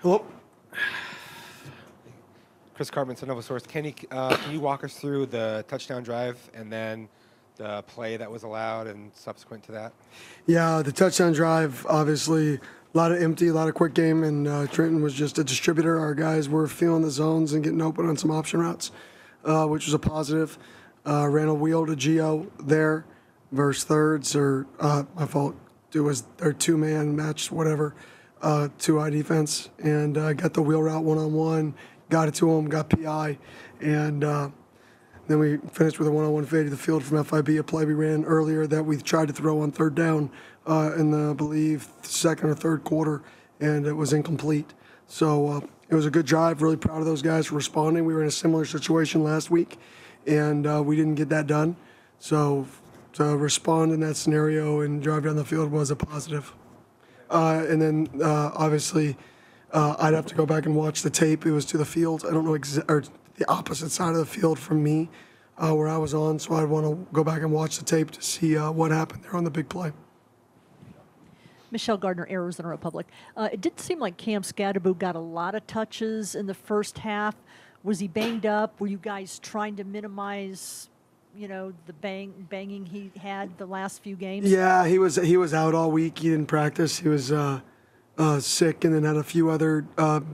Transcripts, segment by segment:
Hello. Chris Cartman, Nova Source. Can you walk us through the touchdown drive and then the play that was allowed and subsequent to that? Yeah, the touchdown drive, obviously, a lot of empty, a lot of quick game, and Trenton was just a distributor. Our guys were feeling the zones and getting open on some option routes, which was a positive. Ran a wheel to Geo there versus thirds, or my fault. It was their two-man match, whatever, two-eye defense, and got the wheel route one-on-one, got it to him, got PI, and then we finished with a one-on-one fade to the field from FIB, a play we ran earlier that we tried to throw on third down in the, I believe, second or third quarter, and it was incomplete. So it was a good drive. Really proud of those guys for responding. We were in a similar situation last week, and we didn't get that done. So to respond in that scenario and drive down the field was a positive. And then obviously I'd have to go back and watch the tape. It was to the field. I don't know or the opposite side of the field from me where I was on, so I'd want to go back and watch the tape to see what happened there on the big play. Michelle Gardner, Arizona Republic. It did seem like Cam Scadaboo got a lot of touches in the first half. Was he banged up? Were you guys trying to minimize, the banging he had the last few games? Yeah, he was out all week. He didn't practice. He was sick and then had a few other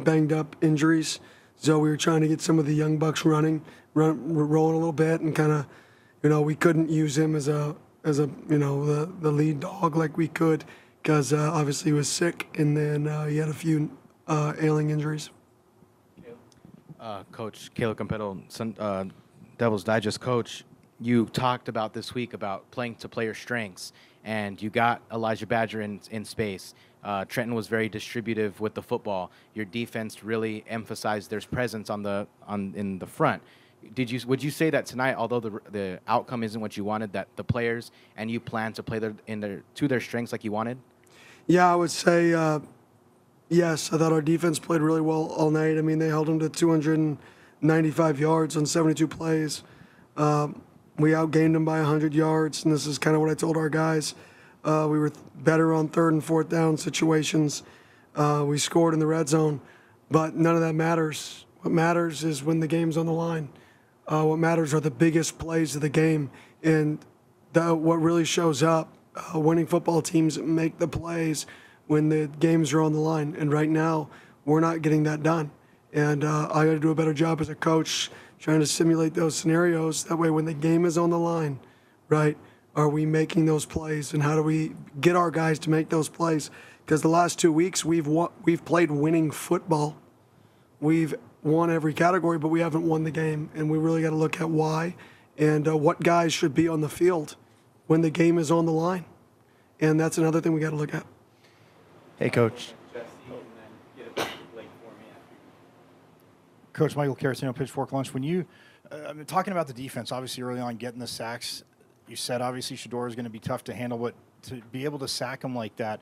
banged up injuries. So we were trying to get some of the young bucks rolling a little bit, and kind of, we couldn't use him as the lead dog like we could, because obviously he was sick, and then he had a few ailing injuries. Coach Caleb Campetto, Devil's Digest coach, you talked about this week about playing to player strengths, and you got Elijah Badger in space. Trenton was very distributive with the football. Your defense really emphasized their presence in the front. Would you say that tonight, although the outcome isn't what you wanted, that the players and you plan to play to their strengths like you wanted? Yeah, I would say yes. I thought our defense played really well all night. I mean, they held them to 295 yards on 72 plays. We outgained them by 100 yards, and this is kind of what I told our guys. We were better on third and fourth down situations. We scored in the red zone, but none of that matters. What matters is when the game's on the line. What matters are the biggest plays of the game, and what really shows up. Winning football teams make the plays when the games are on the line, and right now we're not getting that done. And I got to do a better job as a coach trying to simulate those scenarios. That way, when the game is on the line, right? Are we making those plays, and how do we get our guys to make those plays? Because the last 2 weeks we've played winning football. We've won every category, but we haven't won the game, and we really got to look at why and what guys should be on the field when the game is on the line. And that's another thing we got to look at. Hey, Coach. Coach Michael Carasino, Pitchfork Lunch. When you talking about the defense, obviously early on getting the sacks, you said obviously Shedeur is going to be tough to handle, but to be able to sack him like that,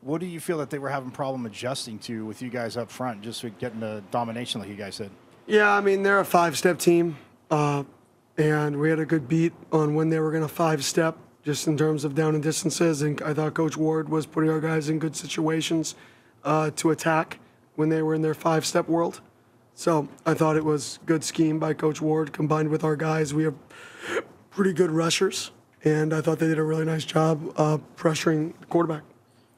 what do you feel that they were having problem adjusting to with you guys up front, just with getting the domination like you guys said? Yeah, I mean, they're a five-step team, and we had a good beat on when they were going to five-step, just in terms of down and distances, and I thought Coach Ward was putting our guys in good situations to attack when they were in their five-step world. So I thought it was good scheme by Coach Ward combined with our guys. We have pretty good rushers, and I thought they did a really nice job pressuring the quarterback.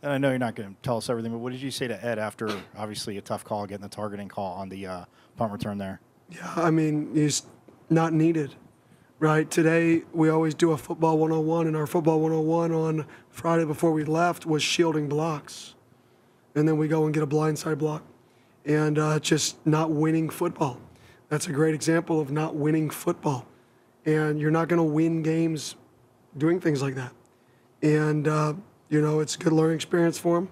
And I know you're not going to tell us everything, but what did you say to Ed after obviously a tough call, getting the targeting call on the punt return there? Yeah, I mean, he's not needed, right? Today we always do a football 101, and our football 101 on Friday before we left was shielding blocks. And then we go and get a blindside block. And just not winning football. That's a great example of not winning football. And you're not going to win games doing things like that. And, it's a good learning experience for him.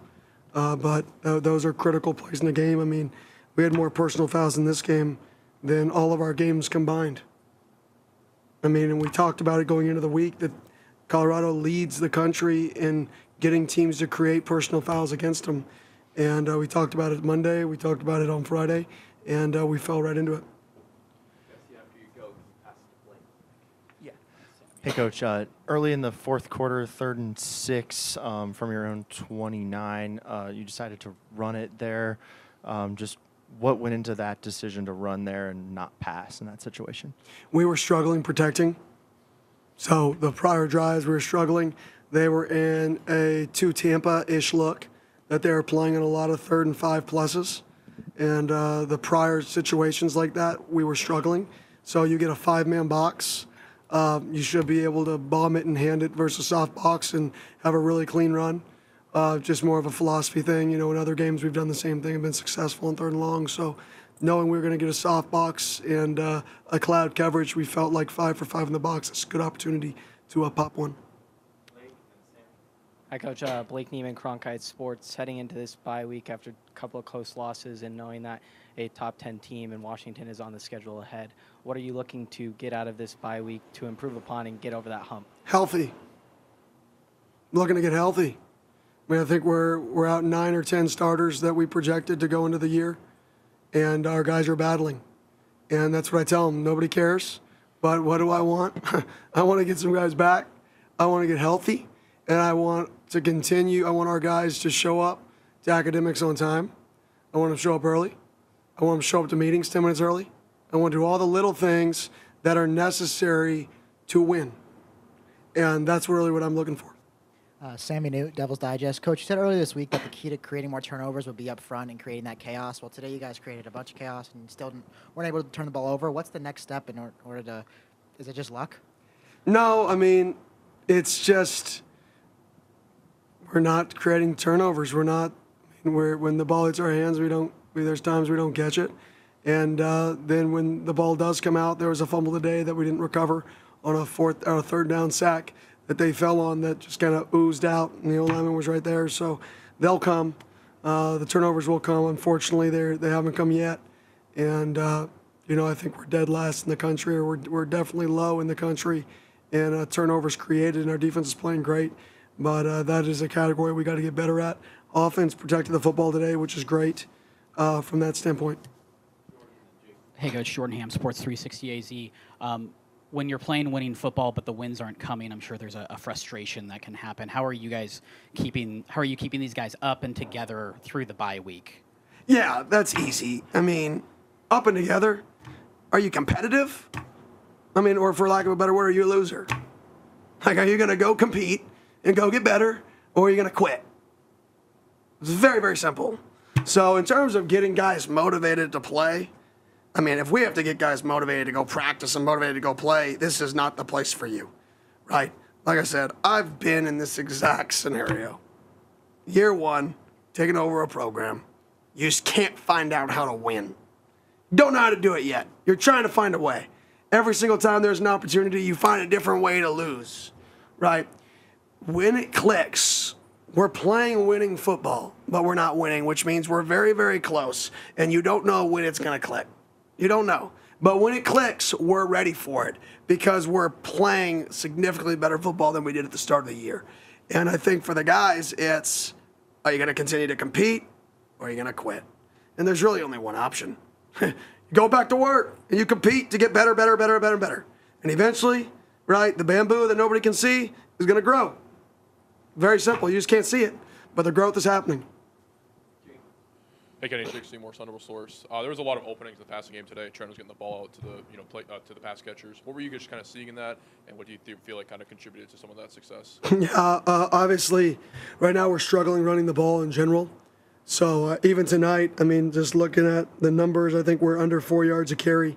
But those are critical plays in the game. I mean, we had more personal fouls in this game than all of our games combined. I mean, and we talked about it going into the week that Colorado leads the country in getting teams to create personal fouls against them. And we talked about it Monday, we talked about it on Friday, and we fell right into it. Hey, Coach. Early in the fourth quarter, 3rd and 6 from your own 29, you decided to run it there. Just what went into that decision to run there and not pass in that situation? We were struggling protecting. So the prior drives we were struggling. They were in a 2 Tampa-ish look that they were playing in a lot of 3rd and 5 pluses. And the prior situations like that, we were struggling. So you get a 5-man box. You should be able to bomb it and hand it versus soft box and have a really clean run. Just more of a philosophy thing. In other games we've done the same thing and been successful in 3rd and long. So knowing we were going to get a soft box and a cloud coverage, we felt like 5 for 5 in the box. It's a good opportunity to pop one. Hi, Coach. Blake Neiman, Cronkite Sports. Heading into this bye week after a couple of close losses and knowing that a top 10 team in Washington is on the schedule ahead, what are you looking to get out of this bye week to improve upon and get over that hump? Healthy. Looking to get healthy. I think we're out 9 or 10 starters that we projected to go into the year, and our guys are battling. And that's what I tell them. Nobody cares, but what do I want? I want to get some guys back. I want to get healthy, and I want to continue. I want our guys to show up to academics on time. I want them to show up early. I want them to show up to meetings 10 minutes early. I want to do all the little things that are necessary to win. And that's really what I'm looking for. Sammy Newt, Devil's Digest. Coach, you said earlier this week that the key to creating more turnovers would be up front and creating that chaos. Well, today you guys created a bunch of chaos and still weren't able to turn the ball over. What's the next step in order to – is it just luck? No, it's just we're not creating turnovers. When the ball hits our hands, there's times we don't catch it. And then when the ball does come out, there was a fumble today that we didn't recover on a 3rd down sack that they fell on that just kind of oozed out, and the O-lineman was right there. So they'll come. The turnovers will come. Unfortunately, they haven't come yet. And, I think we're dead last in the country, or we're definitely low in the country. And turnovers created, and our defense is playing great. But that is a category we got to get better at. Offense protected the football today, which is great from that standpoint. Hey, Coach, Jordan Ham, Sports 360 AZ. When you're playing winning football, but the wins aren't coming, I'm sure there's a frustration that can happen. How are you keeping these guys up and together through the bye week? Yeah, that's easy. Up and together. Are you competitive? Or for lack of a better word, are you a loser? Are you going to go compete and go get better, or are you going to quit? It's very, very simple. So in terms of getting guys motivated to play, if we have to get guys motivated to go practice and motivated to go play, this is not the place for you, right? Like I said, I've been in this exact scenario. Year 1, taking over a program, you just can't find out how to win. Don't know how to do it yet. You're trying to find a way. Every single time there's an opportunity, you find a different way to lose, right? When it clicks, we're playing winning football, but we're not winning, which means we're very, very close, and you don't know when it's going to click. You don't know. But when it clicks, we're ready for it because we're playing significantly better football than we did at the start of the year. And I think for the guys, it's, are you going to continue to compete or are you going to quit? And there's really only one option. You go back to work and you compete to get better, better, better, better, better. And eventually, right, the bamboo that nobody can see is going to grow. Very simple. You just can't see it, but the growth is happening. Hey, Kenny, Seymour, Thunderbolt Source. There was a lot of openings in the passing game today. Trent was getting the ball out to the to the pass catchers. What were you guys kind of seeing in that, and what do you feel like kind of contributed to some of that success? Obviously, right now we're struggling running the ball in general. So even tonight, just looking at the numbers, I think we're under 4 yards a carry,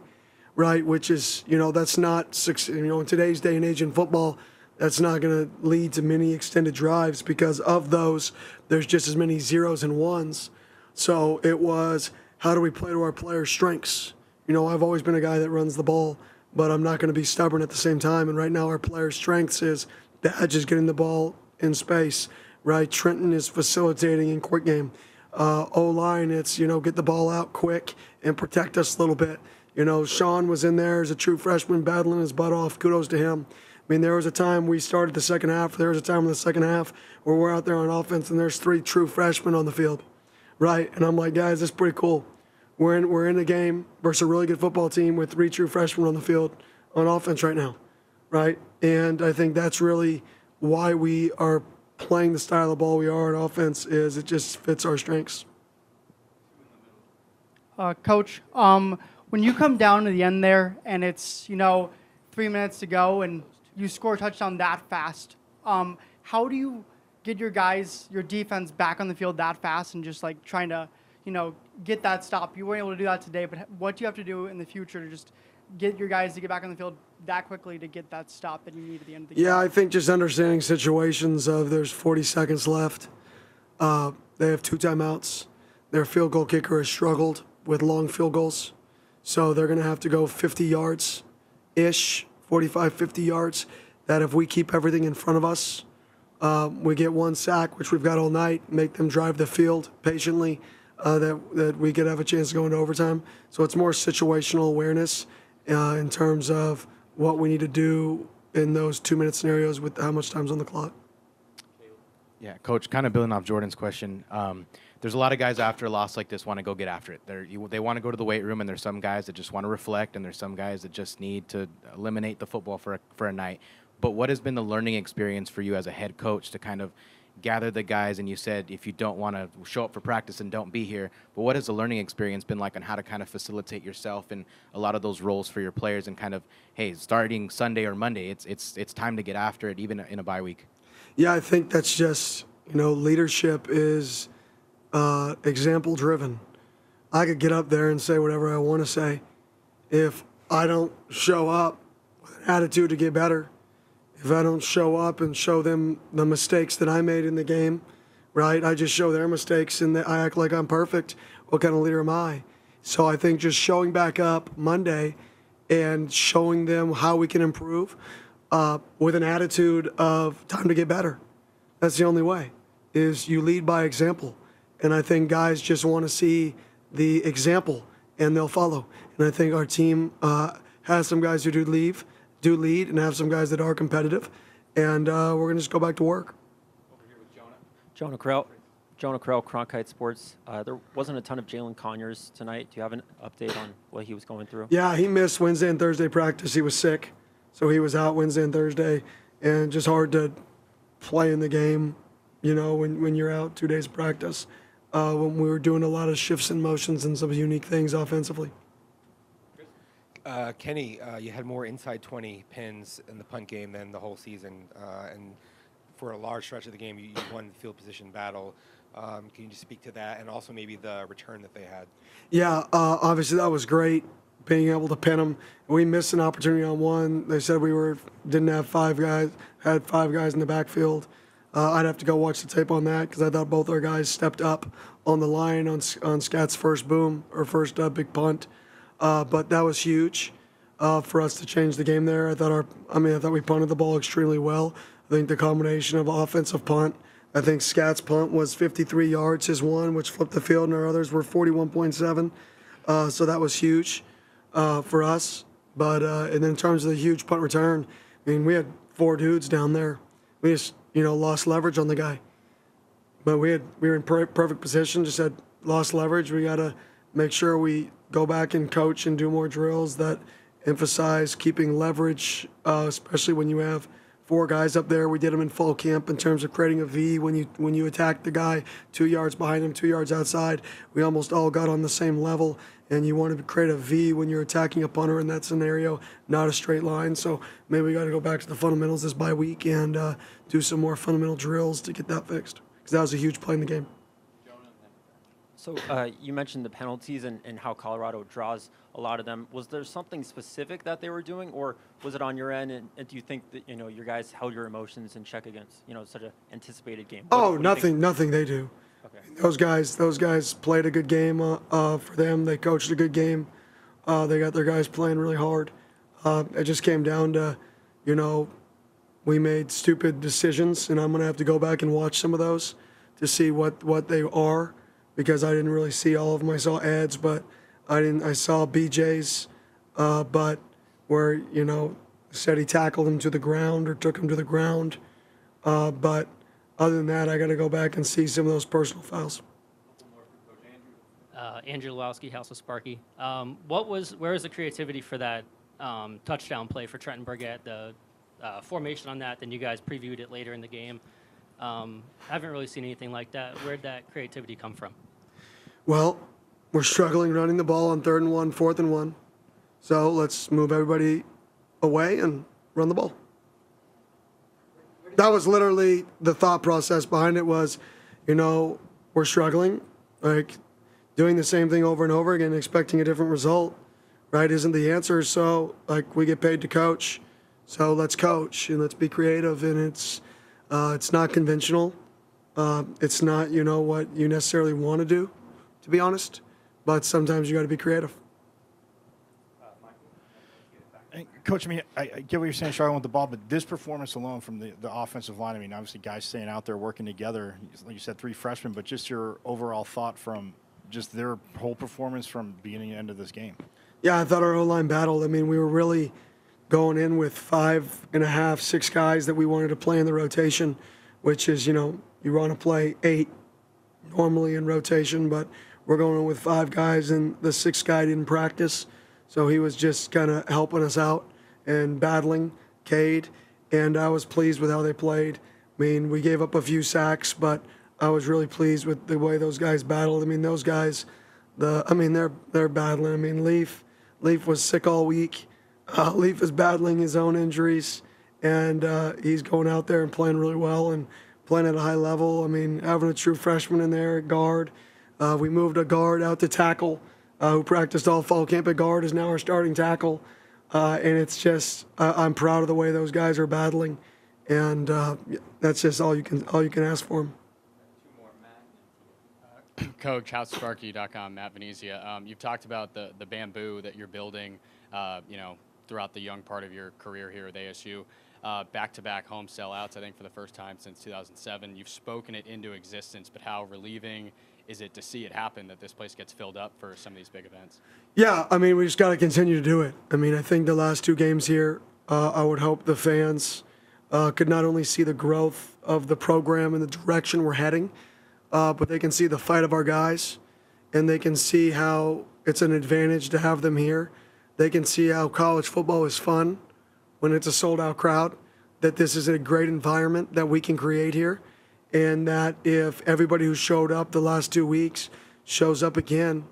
right? Which is, that's not in today's day and age in football. That's not going to lead to many extended drives because of those, there's just as many zeros and ones. So it was, how do we play to our players' strengths? I've always been a guy that runs the ball, but I'm not going to be stubborn at the same time. And right now our players' strengths is the edge is getting the ball in space, right? Trenton is facilitating in quick game. O-line, it's, get the ball out quick and protect us a little bit. Sean was in there as a true freshman battling his butt off. Kudos to him. There was a time we started the second half. There was a time in the second half where we're out there on offense and there's 3 true freshmen on the field. Right, and I'm like, guys, that's pretty cool. We're in a game versus a really good football team with 3 true freshmen on the field on offense right now, right? And I think that's really why we are playing the style of ball we are on offense, is it just fits our strengths. Coach, when you come down to the end there and it's, 3 minutes to go and you score a touchdown that fast, how do you get your guys, your defense back on the field that fast and just like trying to, get that stop? You weren't able to do that today, but what do you have to do in the future to just get your guys to get back on the field that quickly to get that stop that you need at the end of the game? Yeah, I think just understanding situations of there's 40 seconds left. They have 2 timeouts. Their field goal kicker has struggled with long field goals. So they're going to have to go 50 yards-ish, 45, 50 yards, that if we keep everything in front of us, we get 1 sack, which we've got all night, make them drive the field patiently, that we could have a chance to go into overtime. So it's more situational awareness in terms of what we need to do in those 2-minute scenarios with how much time's on the clock. Yeah, Coach, kind of building off Jordan's question, there's a lot of guys after a loss like this want to go get after it. They want to go to the weight room, and there's some guys that just want to reflect, and there's some guys that just need to eliminate the football for a night. But what has been the learning experience for you as a head coach to kind of gather the guys? And you said if you don't want to show up for practice and don't be here, but what has the learning experience been like on how to kind of facilitate yourself and a lot of those roles for your players and kind of, hey, starting Sunday or Monday, it's time to get after it even in a bye week? Yeah, I think that's just, leadership is example driven. I could get up there and say whatever I want to say. If I don't show up with an attitude to get better, if I don't show up and show them the mistakes that I made in the game, right? I just show their mistakes and I act like I'm perfect. What kind of leader am I? So I think just showing back up Monday and showing them how we can improve with an attitude of time to get better. That's the only way, is you lead by example. And I think guys just want to see the example and they'll follow. And I think our team has some guys who do lead and have some guys that are competitive. And we're going to just go back to work. Over here with Jonah. Jonah Krell, Cronkite Sports. There wasn't a ton of Jalen Conyers tonight. Do you have an update on what he was going through? Yeah, he missed Wednesday and Thursday practice. He was sick. So he was out Wednesday and Thursday. And just hard to play in the game, when you're out 2 days of practice. When we were doing a lot of shifts and motions and some unique things offensively. Kenny, you had more inside 20 pins in the punt game than the whole season, and for a large stretch of the game, you won the field position battle. Can you just speak to that, and also maybe the return that they had? Yeah, obviously that was great, being able to pin them. We missed an opportunity on one. They said didn't have 5 guys, had 5 guys in the backfield. I'd have to go watch the tape on that because I thought both our guys stepped up on the line on Scat's first boom or first big punt. But that was huge for us to change the game there. I thought we punted the ball extremely well. I think the combination of offensive punt, I think Scat's punt was 53 yards, his one, which flipped the field, and our others were 41.7. So that was huge for us. But and then in terms of the huge punt return, we had 4 dudes down there. We just lost leverage on the guy. But we were in perfect position, just had lost leverage. We got to make sure we go back and coach and do more drills that emphasize keeping leverage, especially when you have 4 guys up there. We did them in fall camp in terms of creating a V when you attack the guy 2 yards behind him, 2 yards outside. We almost all got on the same level, and you want to create a V when you're attacking a punter in that scenario, not a straight line. So maybe we got to go back to the fundamentals this bye week and do some more fundamental drills to get that fixed, because that was a huge play in the game. So you mentioned the penalties and how Colorado draws a lot of them. Was there something specific that they were doing, or was it on your end? And do you think that your guys held your emotions in check against such an anticipated game? What Nothing they do. Okay. Those guys played a good game for them. They coached a good game. They got their guys playing really hard. It just came down to, we made stupid decisions, and I'm going to have to go back and watch some of those to see what they are, because I didn't really see all of them. I saw ads, but I saw BJ's, but where, said he tackled him to the ground or took him to the ground. But other than that, I got to go back and see some of those personal fouls. Andrew Lowski, House of Sparky. Where was the creativity for that touchdown play for Trenton Burgett, the formation on that. Then you guys previewed it later in the game. I haven't really seen anything like that. Where'd that creativity come from? Well, we're struggling running the ball on 3rd and 1, 4th and 1. So let's move everybody away and run the ball. That was literally the thought process behind it was, we're struggling, like doing the same thing over and over again, expecting a different result, right, isn't the answer. So, like, we get paid to coach. So let's coach and let's be creative. And it's not conventional. It's not, what you necessarily want to do, to be honest. But sometimes you got to be creative. Coach, I get what you're saying, struggling with the ball, but this performance alone from the offensive line, obviously guys staying out there working together, like you said, 3 freshmen, but just your overall thought from just their whole performance from beginning to end of this game. Yeah, I thought our O-line battled. We were really going in with 5.5, 6 guys that we wanted to play in the rotation, which is, you want to play 8 normally in rotation, but we're going in with 5 guys, and the 6th guy didn't practice, so he was just kind of helping us out and battling Cade, and I was pleased with how they played. We gave up a few sacks, but I was really pleased with the way those guys battled. Those guys, they're battling. Leaf was sick all week. Leaf is battling his own injuries, and he's going out there and playing really well and playing at a high level. Having a true freshman in there at guard. We moved a guard out to tackle, who practiced all fall camp at guard, is now our starting tackle. And it's just, I'm proud of the way those guys are battling, and that's just all you can ask for them. Coach, HowSparky.com, Matt Venezia. You've talked about the bamboo that you're building, throughout the young part of your career here at ASU. Back-to-back home sellouts, I think, for the first time since 2007. You've spoken it into existence, but how relieving is it to see it happen, that this place gets filled up for some of these big events? Yeah, we just got to continue to do it. I think the last 2 games here, I would hope the fans could not only see the growth of the program and the direction we're heading, but they can see the fight of our guys, and they can see how it's an advantage to have them here. They can see how college football is fun when it's a sold-out crowd, that this is a great environment that we can create here, and that if everybody who showed up the last 2 weeks shows up again,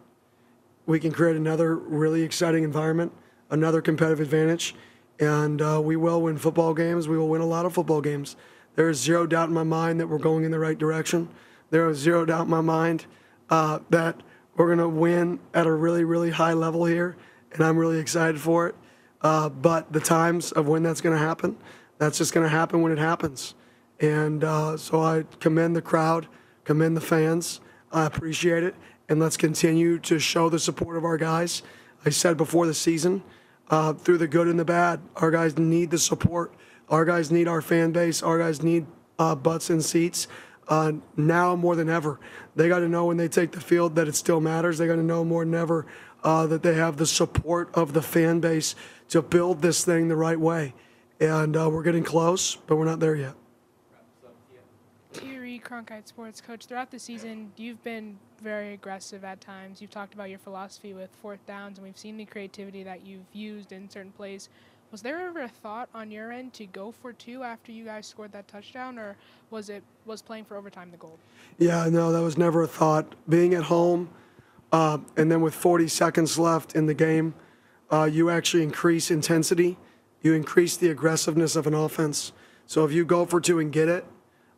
we can create another really exciting environment, another competitive advantage, and we will win football games. We will win a lot of football games. There is 0 doubt in my mind that we're going in the right direction. There is 0 doubt in my mind that we're going to win at a really, really high level here, and I'm really excited for it. But the times of when that's going to happen, that's just going to happen when it happens. And so I commend the crowd, commend the fans. I appreciate it. And let's continue to show the support of our guys. I said before the season, through the good and the bad, our guys need the support. Our guys need our fan base. Our guys need butts in seats. Now more than ever. They got to know when they take the field that it still matters. They got to know more than ever that they have the support of the fan base to build this thing the right way. And we're getting close, but we're not there yet. Thierry, Cronkite Sports Coach, throughout the season, you've been very aggressive at times. You've talked about your philosophy with 4th downs, and we've seen the creativity that you've used in certain plays. Was there ever a thought on your end to go for 2 after you guys scored that touchdown, or was playing for overtime the goal? Yeah, no, that was never a thought. Being at home, and then with 40 seconds left in the game, you actually increase intensity. You increase the aggressiveness of an offense. So if you go for 2 and get it,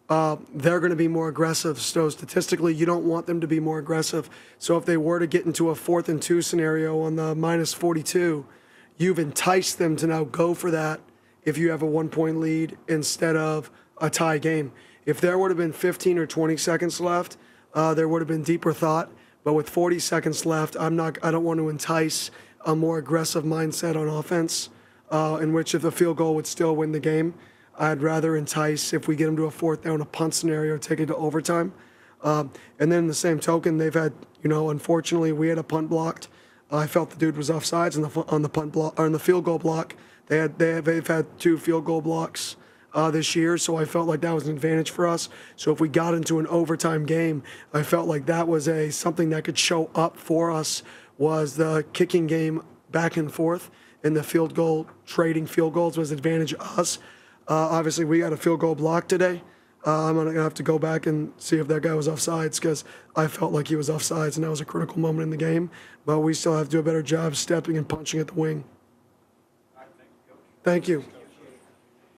they're going to be more aggressive. So statistically, you don't want them to be more aggressive. So if they were to get into a 4th and 2 scenario on the minus 42, you've enticed them to now go for that if you have a 1-point lead instead of a tie game. If there would have been 15 or 20 seconds left, there would have been deeper thought. But with 40 seconds left, I don't want to entice a more aggressive mindset on offense, in which if the field goal would still win the game. I'd rather entice, if we get them to a 4th down, a punt scenario, take it to overtime. And then in the same token, they've had, unfortunately, we had a punt blocked. I felt the dude was offsides on the punt block or on the field goal block. They've had 2 field goal blocks this year, so I felt like that was an advantage for us. So if we got into an overtime game, I felt like that was something that could show up for us, was the kicking game back and forth, and the field goal, trading field goals was an advantage to us. Obviously, we got a field goal block today. I'm going to have to go back and see if that guy was offsides because I felt like he was offsides, and that was a critical moment in the game. But we still have to do a better job stepping and punching at the wing. Thank you.